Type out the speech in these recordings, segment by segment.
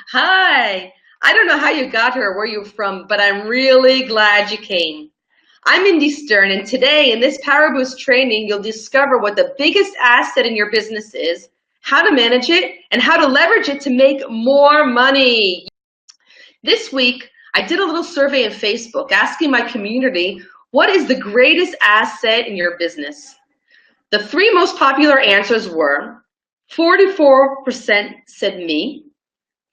Hi. I don't know how you got here or where you're from, but I'm really glad you came. I'm Mindy Stern, and today in this Power Boost training, you'll discover what the biggest asset in your business is, how to manage it, and how to leverage it to make more money. This week, I did a little survey on Facebook asking my community, what is the greatest asset in your business? The three most popular answers were 44% said me,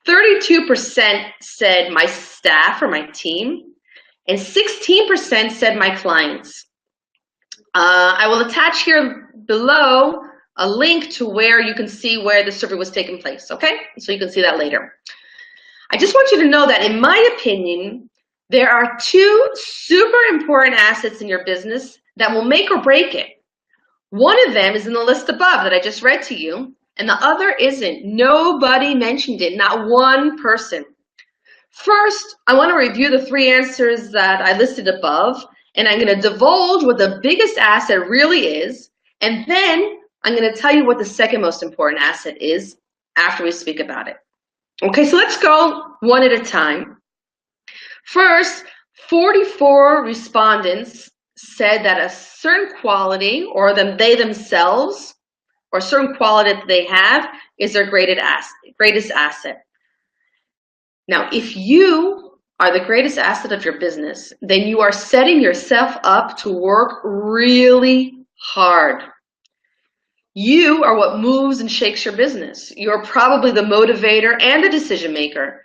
32% said my staff or my team, and 16% said my clients. I will attach here below a link to where you can see where the survey was taking place, okay? So you can see that later. I just want you to know that in my opinion, there are two super important assets in your business that will make or break it. One of them is in the list above that I just read to you, and the other isn't. Nobody mentioned it, not one person. First, I want to review the three answers that I listed above, and I'm going to divulge what the biggest asset really is, and then I'm going to tell you what the second most important asset is after we speak about it. Okay, so let's go one at a time. First, 44 respondents said that a certain quality or they themselves or a certain quality that they have is their greatest asset. Now, if you are the greatest asset of your business, then you are setting yourself up to work really hard. You are what moves and shakes your business. You're probably the motivator and the decision maker.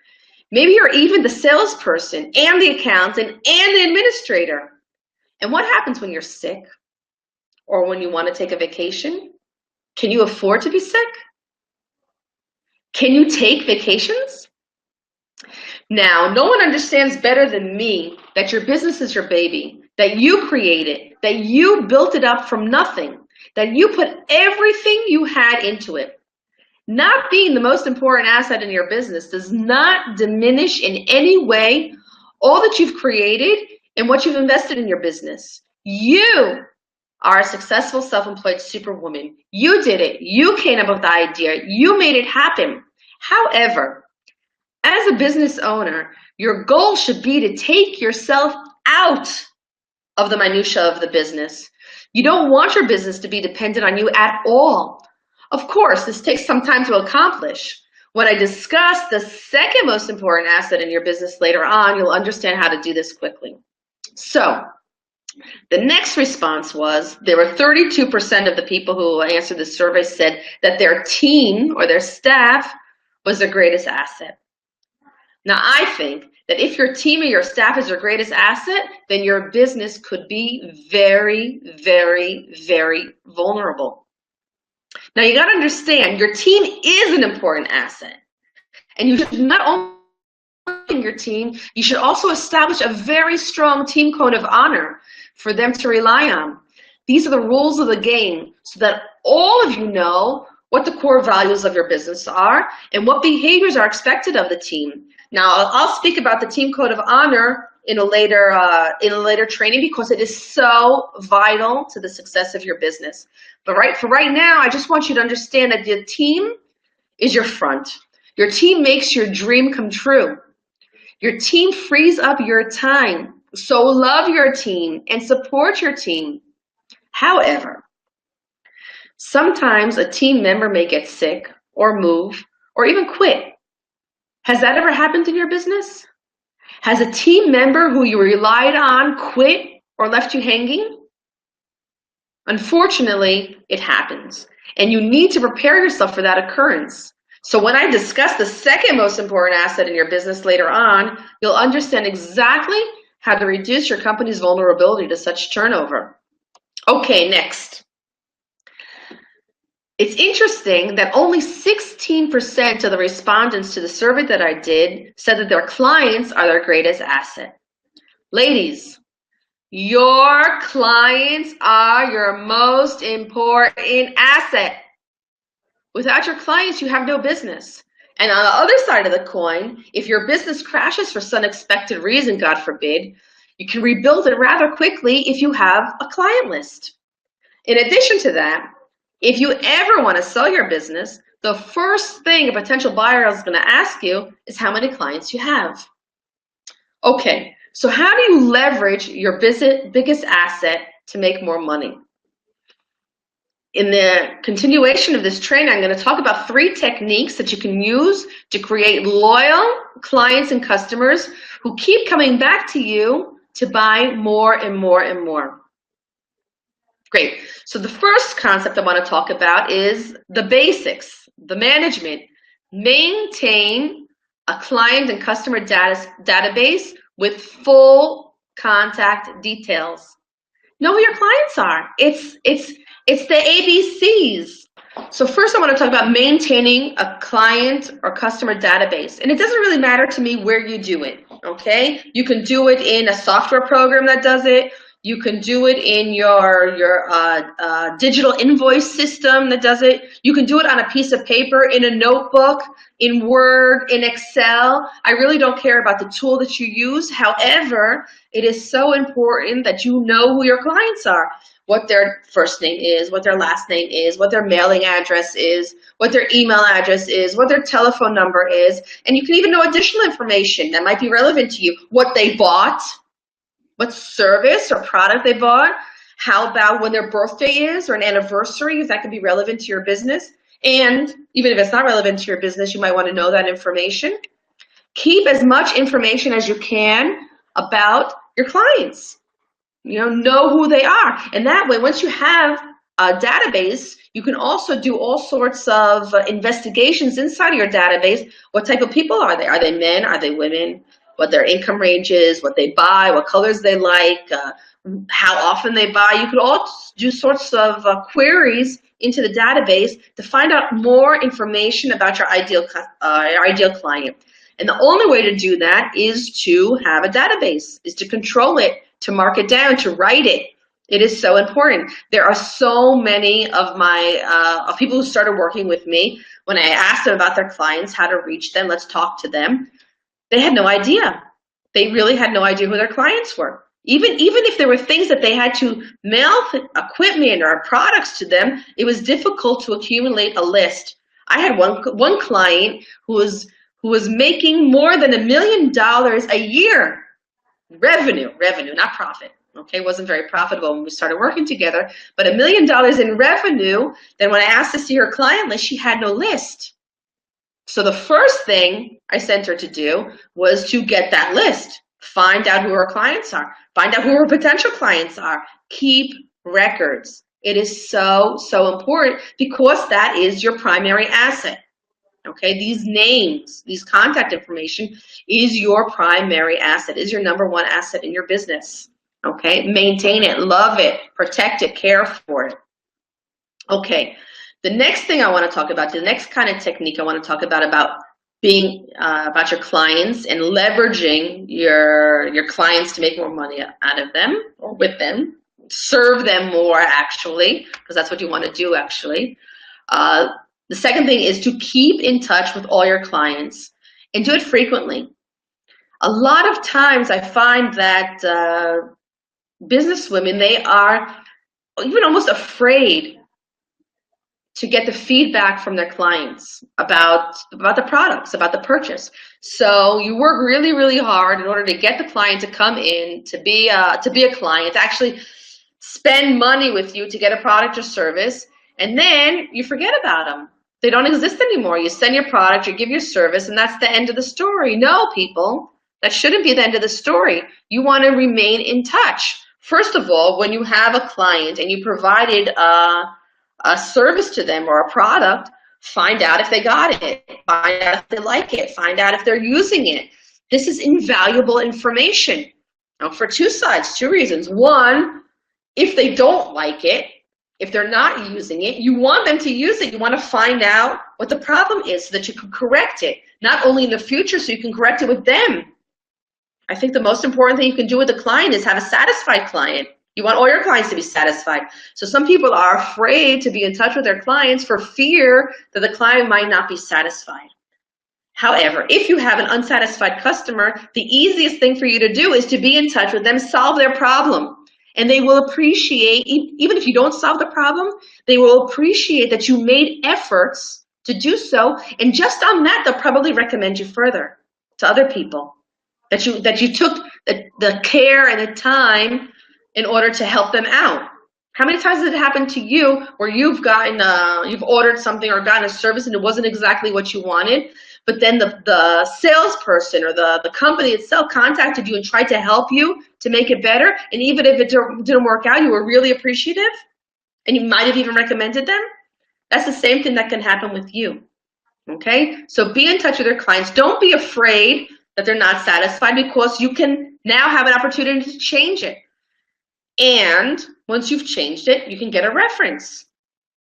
Maybe you're even the salesperson and the accountant and the administrator. And what happens when you're sick or when you want to take a vacation? Can you afford to be sick? Can you take vacations? Now, no one understands better than me that your business is your baby, that you created, that you built it up from nothing, that you put everything you had into it. Not being the most important asset in your business does not diminish in any way all that you've created and what you've invested in your business. You are a successful self-employed superwoman. You did it. You came up with the idea. You made it happen. However, as a business owner, your goal should be to take yourself out of the minutia of the business. You don't want your business to be dependent on you at all. Of course, this takes some time to accomplish. When I discuss the second most important asset in your business later on, you'll understand how to do this quickly. So, the next response was, there were 32% of the people who answered the survey said that their team or their staff was their greatest asset. Now, I think that if your team or your staff is your greatest asset, then your business could be very, very, very vulnerable. Now, you got to understand, your team is an important asset. And you should not only in your team, you should also establish a very strong team code of honor for them to rely on. These are the rules of the game so that all of you know what the core values of your business are and what behaviors are expected of the team. Now, I'll speak about the team code of honor in a later training because it is so vital to the success of your business. But for right now, I just want you to understand that your team is your front. Your team makes your dream come true. Your team frees up your time. So love your team and support your team. However, sometimes a team member may get sick or move or even quit. Has that ever happened in your business? Has a team member who you relied on quit or left you hanging? Unfortunately, it happens, and you need to prepare yourself for that occurrence. So when I discuss the second most important asset in your business later on, you'll understand exactly how to reduce your company's vulnerability to such turnover. Okay, next. It's interesting that only 16% of the respondents to the survey that I did said that their clients are their greatest asset. Ladies, your clients are your most important asset. Without your clients, you have no business. And on the other side of the coin, if your business crashes for some unexpected reason, God forbid, you can rebuild it rather quickly if you have a client list. In addition to that, if you ever want to sell your business, the first thing a potential buyer is going to ask you is how many clients you have. Okay, so how do you leverage your biggest asset to make more money? In the continuation of this training, I'm going to talk about 3 techniques that you can use to create loyal clients and customers who keep coming back to you to buy more and more and more. Great. So the first concept I want to talk about is the basics, the management. Maintain a client and customer database with full contact details. Know who your clients are. It's the ABCs. So first I want to talk about maintaining a client or customer database. And it doesn't really matter to me where you do it, okay? You can do it in a software program that does it. You can do it in your digital invoice system that does it. You can do it on a piece of paper, in a notebook, in Word, in Excel. I really don't care about the tool that you use. However, it is so important that you know who your clients are, what their first name is, what their last name is, what their mailing address is, what their email address is, what their telephone number is. And you can even know additional information that might be relevant to you, what they bought, what service or product they bought, how about when their birthday is or an anniversary, if that could be relevant to your business. And even if it's not relevant to your business, you might want to know that information. Keep as much information as you can about your clients. Know who they are. And that way, once you have a database, you can also do all sorts of investigations inside of your database. What type of people are they? Are they men? Are they women? What their income range is, what they buy, what colors they like, how often they buy. You could all do sorts of queries into the database to find out more information about your ideal client. And the only way to do that is to have a database, is to control it, to mark it down, to write it. It is so important. There are so many of my of people who started working with me. When I asked them about their clients, how to reach them, let's talk to them, they had no idea. They really had no idea who their clients were. Even if there were things that they had to mail equipment or products to them, it was difficult to accumulate a list. I had one client who was making more than $1 million a year. Revenue, not profit. Okay, it wasn't very profitable when we started working together, but $1 million in revenue. Then when I asked to see her client list, she had no list. So the first thing I sent her to do was to get that list, find out who her clients are, find out who her potential clients are, keep records. It is so, so important because that is your primary asset. Okay, these names, these contact information is your primary asset, is your number 1 asset in your business. Okay, maintain it, love it, protect it, care for it. Okay. The next thing I want to talk about, the next kind of technique I want to talk about being about your clients and leveraging your clients to make more money out of them or with them, serve them more actually, because that's what you want to do actually. The second thing is to keep in touch with all your clients and do it frequently. A lot of times I find that businesswomen, they are even almost afraid to get the feedback from their clients about the products, about the purchase. So you work really, really hard in order to get the client to come in, to be a client, to actually spend money with you to get a product or service, and then you forget about them. They don't exist anymore. You send your product, you give your service, and that's the end of the story. No, people, that shouldn't be the end of the story. You want to remain in touch. First of all, when you have a client and you provided a service to them or a product, find out if they got it, find out if they like it, find out if they're using it. This is invaluable information. Now, for 2 sides, 2 reasons. One, if they don't like it, if they're not using it, you want them to use it. You want to find out what the problem is so that you can correct it, not only in the future so you can correct it with them. I think the most important thing you can do with a client is have a satisfied client. You want all your clients to be satisfied. So some people are afraid to be in touch with their clients for fear that the client might not be satisfied. However, if you have an unsatisfied customer, the easiest thing for you to do is to be in touch with them, solve their problem. And they will appreciate, even if you don't solve the problem, they will appreciate that you made efforts to do so. And just on that, they'll probably recommend you further to other people that you took the care and the time in order to help them out. How many times has it happened to you where you've ordered something or gotten a service and it wasn't exactly what you wanted, but then the salesperson or the company itself contacted you and tried to help you to make it better, and even if it didn't work out, you were really appreciative, and you might have even recommended them? That's the same thing that can happen with you, okay? So be in touch with your clients. Don't be afraid that they're not satisfied, because you can now have an opportunity to change it. And once you've changed it, you can get a reference.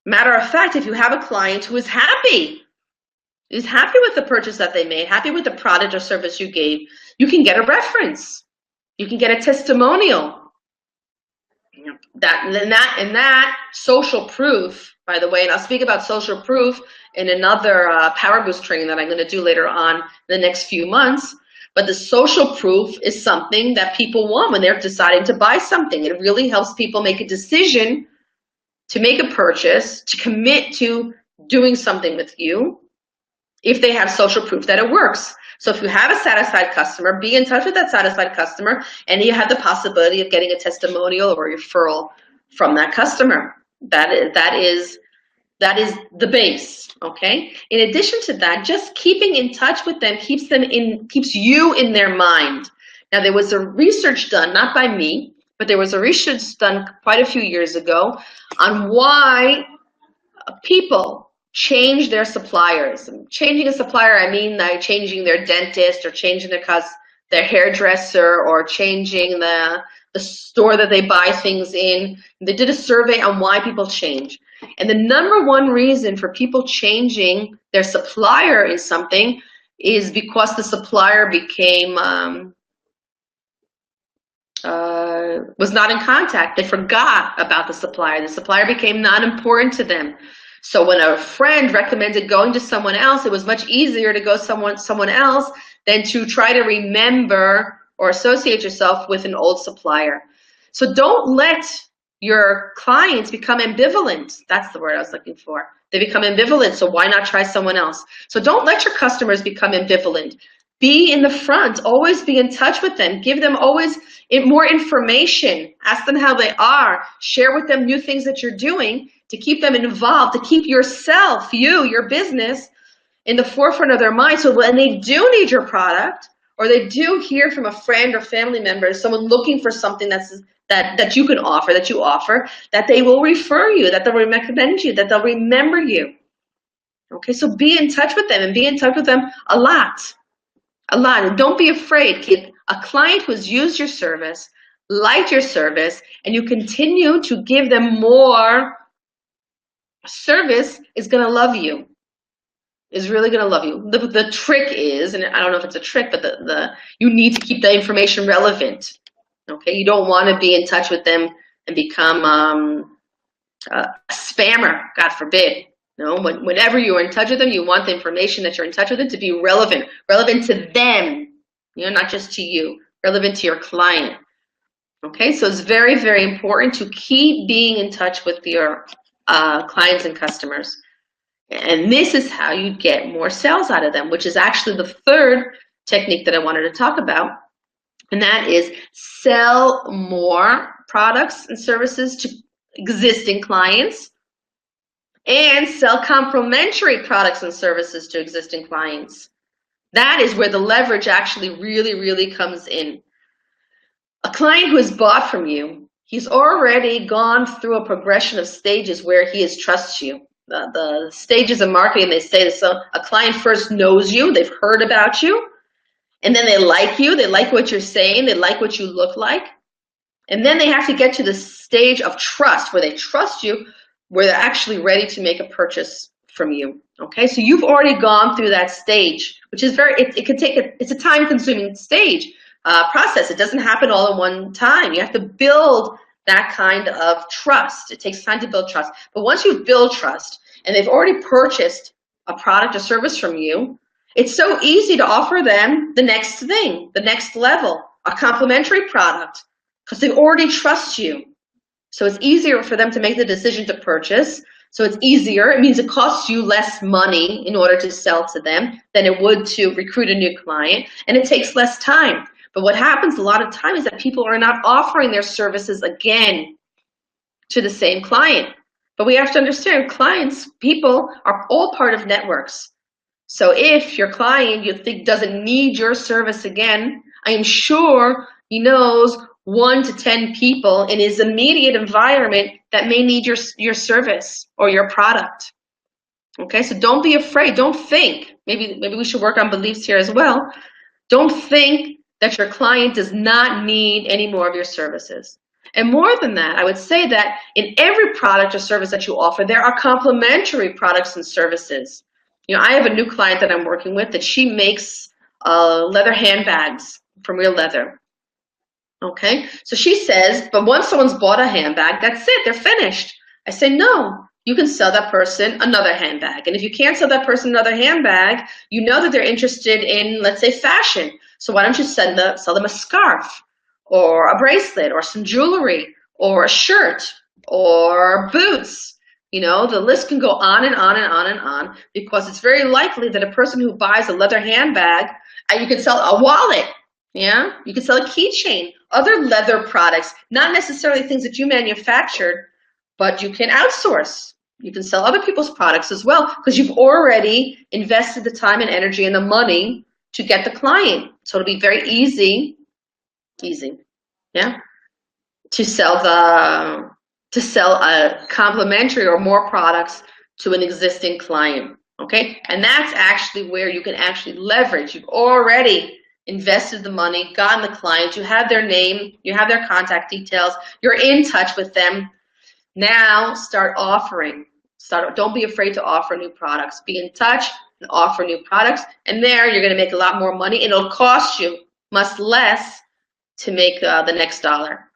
Matter of fact, if you have a client who is happy with the purchase that they made, happy with the product or service you gave, you can get a reference. You can get a testimonial. That social proof, by the way, and I'll speak about social proof in another Power Boost training that I'm going to do later on in the next few months. But the social proof is something that people want when they're deciding to buy something. It really helps people make a decision to make a purchase, to commit to doing something with you, if they have social proof that it works. So if you have a satisfied customer, be in touch with that satisfied customer, and you have the possibility of getting a testimonial or a referral from that customer. That is the base, okay? In addition to that, just keeping in touch with them keeps you in their mind. Now, there was a research done, not by me, but there was a research done quite a few years ago on why people change their suppliers. Changing a supplier, I mean like changing their dentist, or changing their hairdresser, or changing the store that they buy things in. They did a survey on why people change. And the number one reason for people changing their supplier in something is because the supplier became was not in contact. They forgot about the supplier. The supplier became not important to them. So when a friend recommended going to someone else, it was much easier to go someone else than to try to remember or associate yourself with an old supplier. So don't let your clients become ambivalent. That's the word I was looking for. They become ambivalent, so why not try someone else? So don't let your customers become ambivalent. Be in the front. Always be in touch with them. Give them always more information. Ask them how they are. Share with them new things that you're doing to keep them involved, to keep yourself, your business, in the forefront of their mind. So when they do need your product, or they do hear from a friend or family member, someone looking for something that you can offer, that you offer, that they will refer you, that they'll recommend you, that they'll remember you. Okay, so be in touch with them, and be in touch with them a lot. And don't be afraid, kid. A client who's used your service, liked your service, and you continue to give them more service, is going to love you. Is really going to love you. The trick is, and I don't know if it's a trick, but you need to keep the information relevant. Okay, you don't want to be in touch with them and become a spammer, God forbid. No, whenever you're in touch with them, you want the information that you're in touch with them to be relevant to them. Not just to you, relevant to your client. Okay, so it's very, very important to keep being in touch with your clients and customers. And this is how you get more sales out of them, which is actually the third technique that I wanted to talk about. And that is sell more products and services to existing clients, and sell complementary products and services to existing clients. That is where the leverage actually really, really comes in. A client who has bought from you, he's already gone through a progression of stages where he has trusted you. The stages of marketing, they say, so a client first knows you, they've heard about you, and then they like you, they like what you're saying, they like what you look like, and then they have to get to the stage of trust, where they trust you, where they're actually ready to make a purchase from you. Okay, so you've already gone through that stage, which is it's a time-consuming process. It doesn't happen all in one time. You have to build that kind of trust. It takes time to build trust. But once you've built trust and they've already purchased a product or service from you, it's so easy to offer them the next thing, the next level, a complementary product, because they already trust you. So it's easier for them to make the decision to purchase So it's easier. It means it costs you less money in order to sell to them than it would to recruit a new client, and it takes less time. But what happens a lot of times is that people are not offering their services again to the same client. But we have to understand clients, people are all part of networks. So if your client you think doesn't need your service again, I am sure he knows 1 to 10 people in his immediate environment that may need your service or your product. Okay, so don't be afraid. Don't think. Maybe we should work on beliefs here as well. Don't think that your client does not need any more of your services. And more than that, I would say that in every product or service that you offer, there are complementary products and services. You know, I have a new client that I'm working with that she makes leather handbags from real leather. Okay, so she says, but once someone's bought a handbag, that's it, they're finished. I say, no, you can sell that person another handbag. And if you can't sell that person another handbag, you know that they're interested in, let's say, fashion. So why don't you sell them a scarf or a bracelet or some jewelry or a shirt or boots? You know, the list can go on and on and on and on, because it's very likely that a person who buys a leather handbag, you can sell a wallet. Yeah, you can sell a keychain, other leather products, not necessarily things that you manufactured, but you can outsource. You can sell other people's products as well, because you've already invested the time and energy and the money to get the client. So it'll be very easy, yeah, to sell a complementary or more products to an existing client. Okay, and that's actually where you can actually leverage. You've already invested the money, gotten the client, you have their name, you have their contact details, you're in touch with them. Now start offering. Don't be afraid to offer new products. Be in touch and offer new products, and there you're going to make a lot more money. It'll cost you much less to make the next dollar.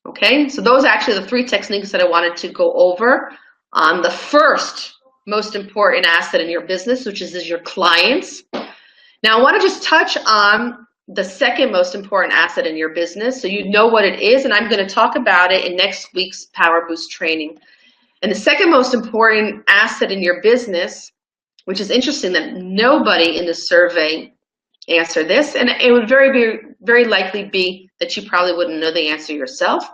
Okay, so those are actually the 3 techniques that I wanted to go over on the first most important asset in your business, which is your clients. Now, I want to just touch on the second most important asset in your business so you know what it is, and I'm going to talk about it in next week's Power Boost training. And the second most important asset in your business, which is interesting that nobody in the survey answered this, and it would very likely be that you probably wouldn't know the answer yourself.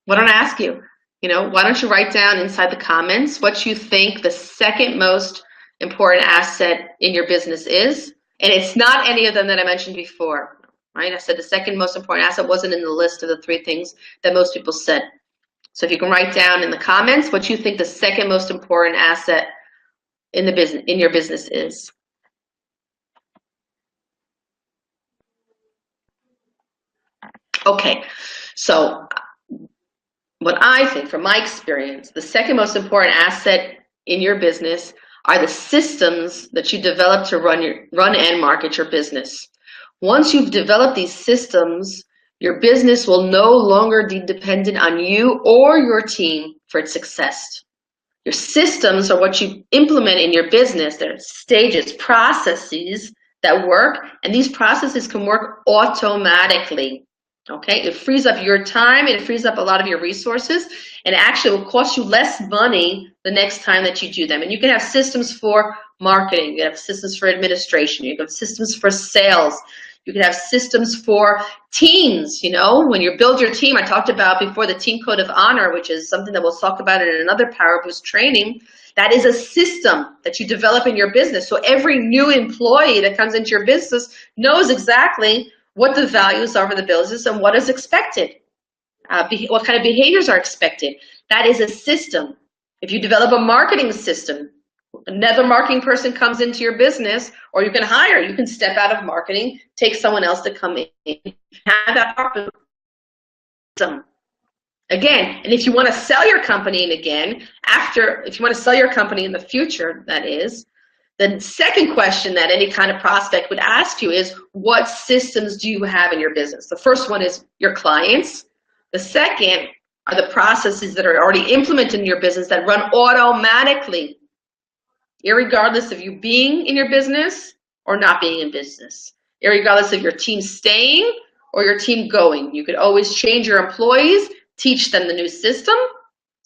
Why don't I ask you, why don't you write down inside the comments what you think the second most important asset in your business is, and it's not any of them that I mentioned before, right? I said the second most important asset wasn't in the list of the 3 things that most people said. So if you can write down in the comments what you think the second most important asset in your business is. Okay, so what I think, from my experience, the second most important asset in your business are the systems that you develop to run and market your business. Once you've developed these systems, your business will no longer be dependent on you or your team for its success. Your systems are what you implement in your business. They're stages, processes that work, and these processes can work automatically. Okay, it frees up your time, it frees up a lot of your resources, and actually will cost you less money the next time that you do them. And you can have systems for marketing, you have systems for administration, you have systems for sales, you can have systems for teams. When you build your team, I talked about before the team code of honor, which is something that we'll talk about in another Power Boost training. That is a system that you develop in your business. So every new employee that comes into your business knows exactly what the values are for the business and what is expected, what kind of behaviors are expected. That is a system. If you develop a marketing system, another marketing person comes into your business, or you can step out of marketing, take someone else to come in, have that system. Again, and if you want to sell your company, and again, if you want to sell your company in the future, that is, the second question that any kind of prospect would ask you is, what systems do you have in your business? The first one is your clients. The second are the processes that are already implemented in your business that run automatically, irregardless of you being in your business or not being in business, irregardless of your team staying or your team going. You could always change your employees, teach them the new system,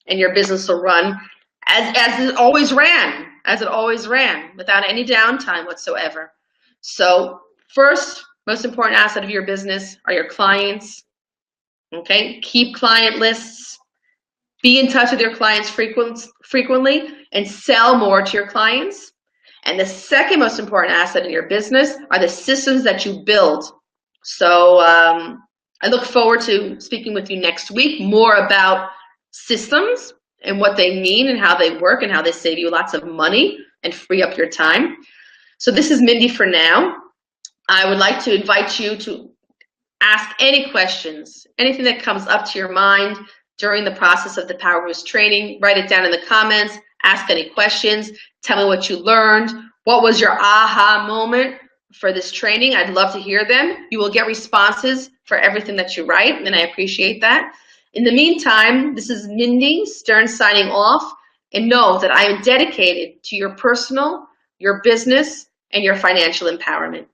and your business will run as it always ran, without any downtime whatsoever. So first, most important asset of your business are your clients. Okay, keep client lists. Be in touch with your clients frequently and sell more to your clients. And the second most important asset in your business are the systems that you build. So I look forward to speaking with you next week more about systems and what they mean and how they work and how they save you lots of money and free up your time. So this is Mindy for now. I would like to invite you to ask any questions, anything that comes up to your mind during the process of the Power Boost training. Write it down in the comments, ask any questions, tell me what you learned, what was your aha moment for this training. I'd love to hear them. You will get responses for everything that you write, and I appreciate that. In the meantime, this is Mindy Stern signing off, and know that I am dedicated to your personal, your business, and your financial empowerment.